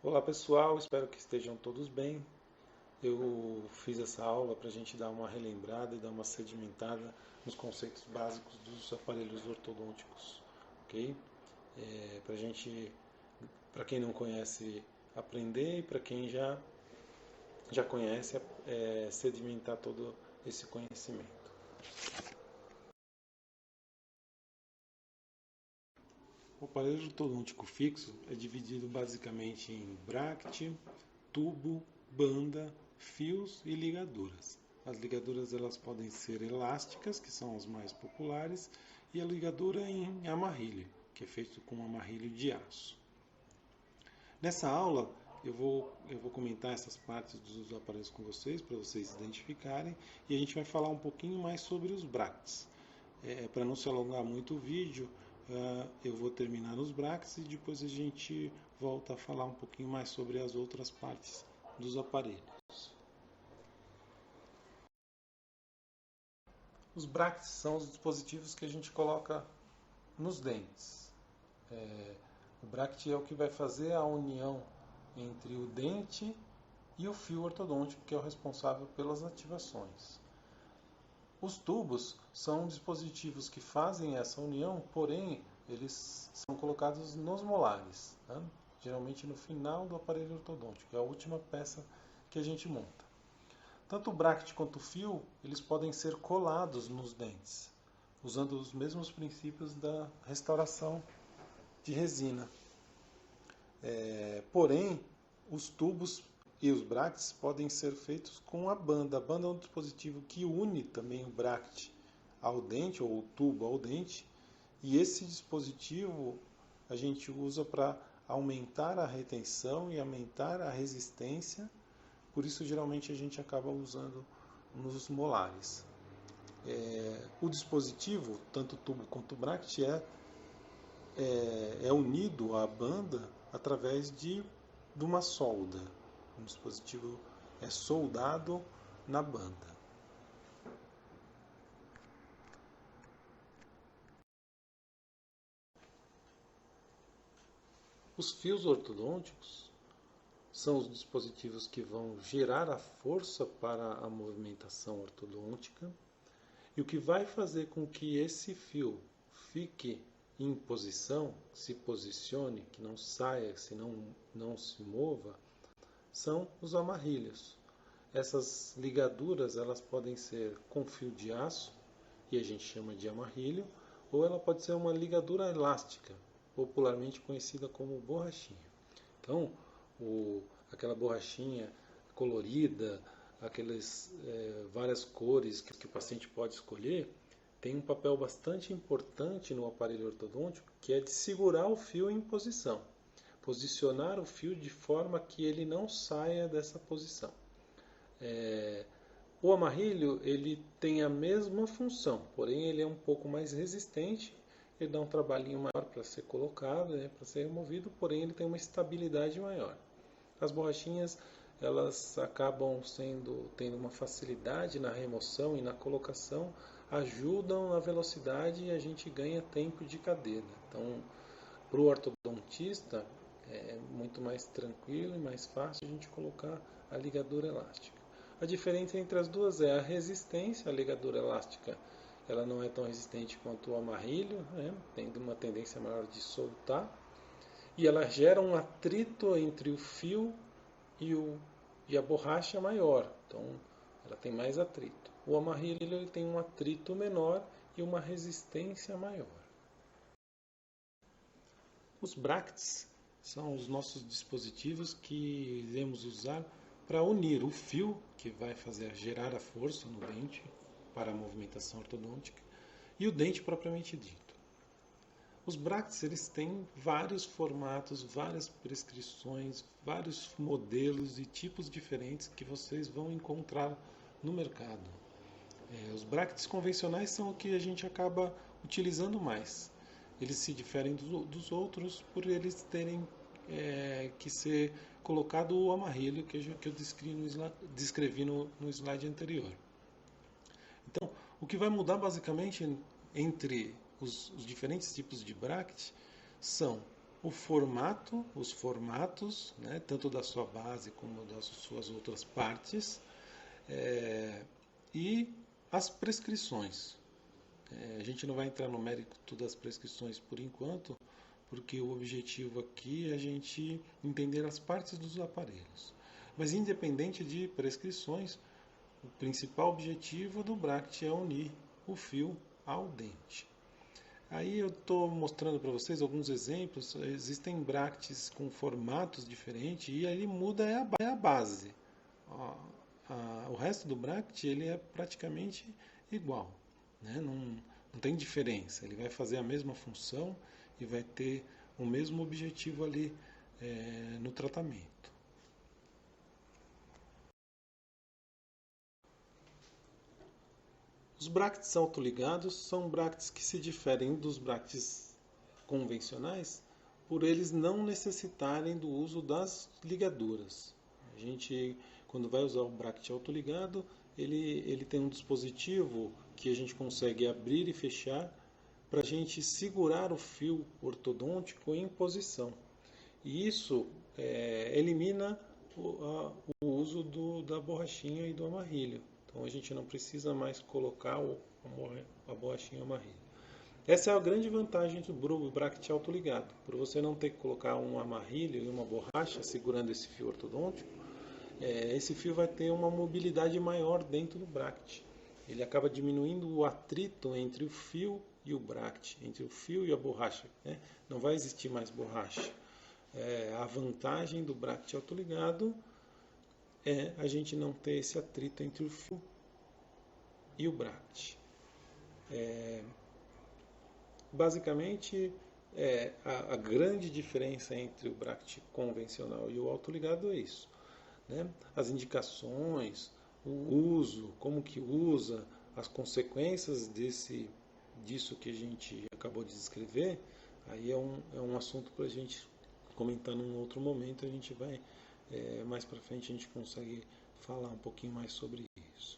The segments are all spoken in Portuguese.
Olá pessoal, espero que estejam todos bem. Eu fiz essa aula para a gente dar uma relembrada e dar uma sedimentada nos conceitos básicos dos aparelhos ortodônticos, ok? Para gente, para quem não conhece, aprender e para quem já conhece, sedimentar todo esse conhecimento. O aparelho ortodôntico fixo é dividido basicamente em bract, tubo, banda, fios e ligaduras. As ligaduras elas podem ser elásticas, que são as mais populares, e a ligadura em amarrilho, que é feito com amarrilho de aço. Nessa aula eu vou comentar essas partes dos aparelhos com vocês, para vocês identificarem, e a gente vai falar um pouquinho mais sobre os bracts. Para não se alongar muito o vídeo, eu vou terminar nos bracts e depois a gente volta a falar um pouquinho mais sobre as outras partes dos aparelhos. Os bracts são os dispositivos que a gente coloca nos dentes. O bract é o que vai fazer a união entre o dente e o fio ortodôntico, que é o responsável pelas ativações. Os tubos são dispositivos que fazem essa união, porém eles são colocados nos molares, né? Geralmente no final do aparelho ortodôntico, que é a última peça que a gente monta. Tanto o bract quanto o fio, eles podem ser colados nos dentes, usando os mesmos princípios da restauração de resina. Porém, os tubos e os bracts podem ser feitos com a banda. A banda é um dispositivo que une também o bract ao dente, ou o tubo ao dente, e esse dispositivo a gente usa para aumentar a retenção e aumentar a resistência. Por isso, geralmente, a gente acaba usando nos molares. O dispositivo, tanto o tubo quanto o bract, é unido à banda através de uma solda. O dispositivo é soldado na banda. Os fios ortodônticos são os dispositivos que vão gerar a força para a movimentação ortodôntica, e o que vai fazer com que esse fio fique em posição, se posicione, que não saia, se não se mova, são os amarrilhos. Essas ligaduras elas podem ser com fio de aço, e a gente chama de amarrilho, ou ela pode ser uma ligadura elástica, popularmente conhecida como borrachinha. Então, aquela borrachinha colorida, aquelas várias cores que o paciente pode escolher, tem um papel bastante importante no aparelho ortodôntico, que é de segurar o fio em posição, posicionar o fio de forma que ele não saia dessa posição. O amarrilho ele tem a mesma função, porém ele é um pouco mais resistente, ele dá um trabalhinho maior para ser colocado, para ser removido, porém ele tem uma estabilidade maior. As borrachinhas elas acabam tendo uma facilidade na remoção e na colocação, ajudam na velocidade e a gente ganha tempo de cadeira. Então, para o ortodontista é muito mais tranquilo e mais fácil a gente colocar a ligadura elástica. A diferença entre as duas é a resistência. A ligadura elástica ela não é tão resistente quanto o amarrilho, tendo uma tendência maior de soltar, e ela gera um atrito entre o fio e a borracha maior, então ela tem mais atrito. O amarrilho ele tem um atrito menor e uma resistência maior. Os bracts são os nossos dispositivos que iremos usar para unir o fio, que vai gerar a força no dente para a movimentação ortodôntica, e o dente propriamente dito. Os bracts eles têm vários formatos, várias prescrições, vários modelos e tipos diferentes que vocês vão encontrar no mercado. Os bracts convencionais são o que a gente acaba utilizando mais. Eles se diferem dos outros por eles terem que ser colocado o amarrilho que eu descrevi no slide anterior. Então, o que vai mudar basicamente entre os diferentes tipos de bract são os formatos, né, tanto da sua base como das suas outras partes, e as prescrições. A gente não vai entrar no mérito das prescrições por enquanto, porque o objetivo aqui é a gente entender as partes dos aparelhos. Mas independente de prescrições, o principal objetivo do bracket é unir o fio ao dente. Aí eu estou mostrando para vocês alguns exemplos. Existem brackets com formatos diferentes e aí muda a base. O resto do bracket ele é praticamente igual, né? Não tem diferença. Ele vai fazer a mesma função e vai ter o mesmo objetivo ali no tratamento. Os brackets autoligados são brackets que se diferem dos brackets convencionais por eles não necessitarem do uso das ligaduras. A gente, quando vai usar o bracket autoligado, ele tem um dispositivo que a gente consegue abrir e fechar para a gente segurar o fio ortodôntico em posição. E isso elimina o uso da borrachinha e do amarrilho. Então a gente não precisa mais colocar a borrachinha e o amarrilho. Essa é a grande vantagem do bracket autoligado. Por você não ter que colocar um amarrilho e uma borracha segurando esse fio ortodôntico, esse fio vai ter uma mobilidade maior dentro do bracket. Ele acaba diminuindo o atrito entre o fio e o bracket, entre o fio e a borracha, né? Não vai existir mais borracha. A vantagem do bracket autoligado é a gente não ter esse atrito entre o fio e o bracket. Basicamente, a grande diferença entre o bracket convencional e o autoligado é isso, né? As indicações, o uso, como que usa, as consequências disso que a gente acabou de descrever, aí é um assunto para a gente comentar num outro momento. A gente vai, mais para frente, a gente consegue falar um pouquinho mais sobre isso.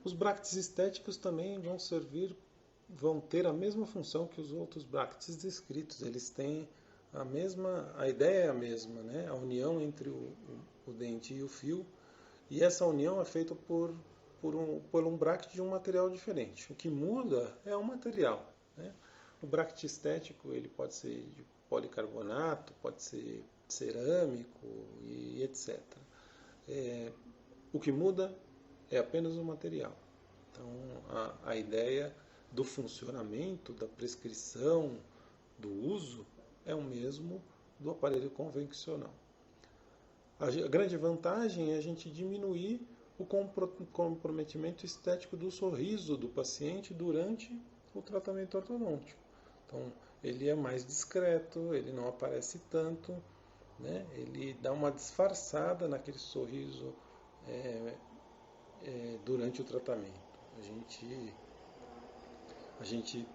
Os brackets estéticos também vão ter a mesma função que os outros brackets descritos. Eles têm a ideia é a mesma, né? A união entre o dente e o fio. E essa união é feita por um bracket de um material diferente. O que muda é o material, né? O bracket estético ele pode ser de policarbonato, pode ser cerâmico e etc. O que muda é apenas o material. Então, a ideia do funcionamento, da prescrição, do uso, é o mesmo do aparelho convencional. A grande vantagem é a gente diminuir o comprometimento estético do sorriso do paciente durante o tratamento ortodôntico. Então, ele é mais discreto, ele não aparece tanto, né? Ele dá uma disfarçada naquele sorriso durante o tratamento. A gente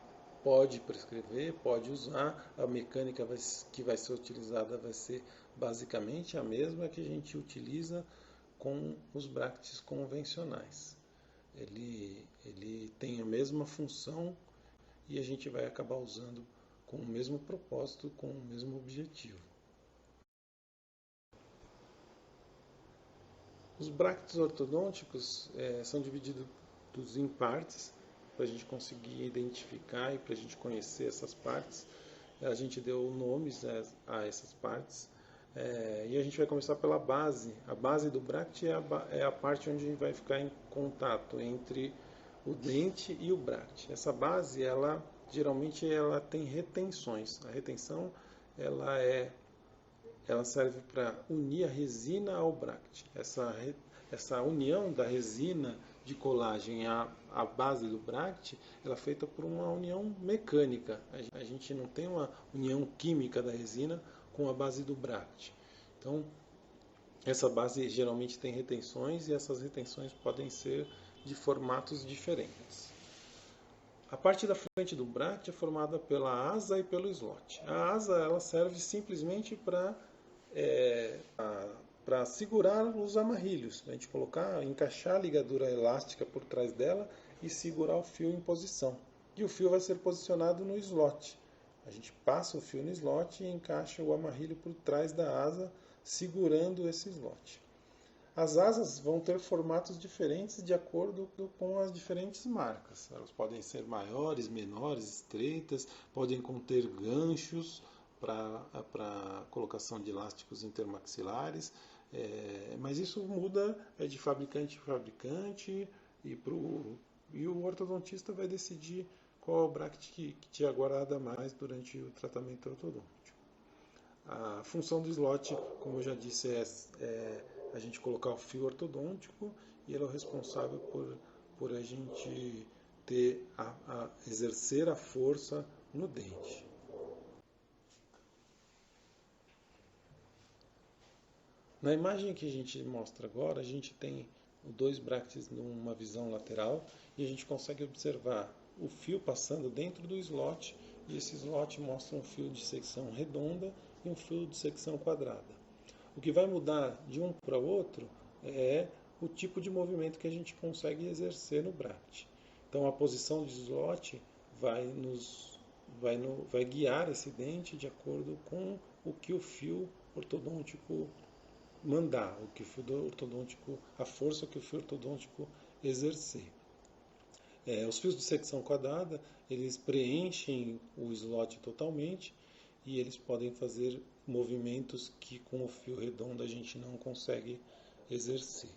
pode prescrever, pode usar, a mecânica que vai ser utilizada vai ser basicamente a mesma que a gente utiliza com os brackets convencionais. Ele tem a mesma função e a gente vai acabar usando com o mesmo propósito, com o mesmo objetivo. Os brackets ortodônticos são divididos em partes para a gente conseguir identificar e para a gente conhecer essas partes. A gente deu nomes a essas partes. E a gente vai começar pela base. A base do bracket é a parte onde vai ficar em contato entre o dente e o bracket. Essa base, geralmente ela tem retenções. A retenção ela serve para unir a resina ao bracket. Essa união da resina de colagem à base do bracket, ela é feita por uma união mecânica. A gente não tem uma união química da resina com a base do bracket. Então, essa base geralmente tem retenções e essas retenções podem ser de formatos diferentes. A parte da frente do bracket é formada pela asa e pelo slot. A asa ela serve simplesmente para segurar os amarrilhos. A gente encaixar a ligadura elástica por trás dela e segurar o fio em posição. e o fio vai ser posicionado no slot. A gente passa o fio no slot e encaixa o amarrilho por trás da asa, segurando esse slot. As asas vão ter formatos diferentes de acordo com as diferentes marcas. Elas podem ser maiores, menores, estreitas, podem conter ganchos para colocação de elásticos intermaxilares, mas isso muda de fabricante em fabricante e o ortodontista vai decidir qual é o bracket que te agrada mais durante o tratamento ortodôntico. A função do slot, como eu já disse, é a gente colocar o fio ortodôntico e ele é o responsável por a gente exercer a força no dente. Na imagem que a gente mostra agora, a gente tem dois brackets numa visão lateral e a gente consegue observar o fio passando dentro do slot e esse slot mostra um fio de secção redonda e um fio de secção quadrada. O que vai mudar de um para o outro é o tipo de movimento que a gente consegue exercer no bracket. Então a posição de slot vai guiar esse dente de acordo com o que o fio ortodôntico mandar, o que o fio ortodôntico, a força que o fio ortodôntico exercer. Os fios de secção quadrada, eles preenchem o slot totalmente e eles podem fazer movimentos que com o fio redondo a gente não consegue exercer.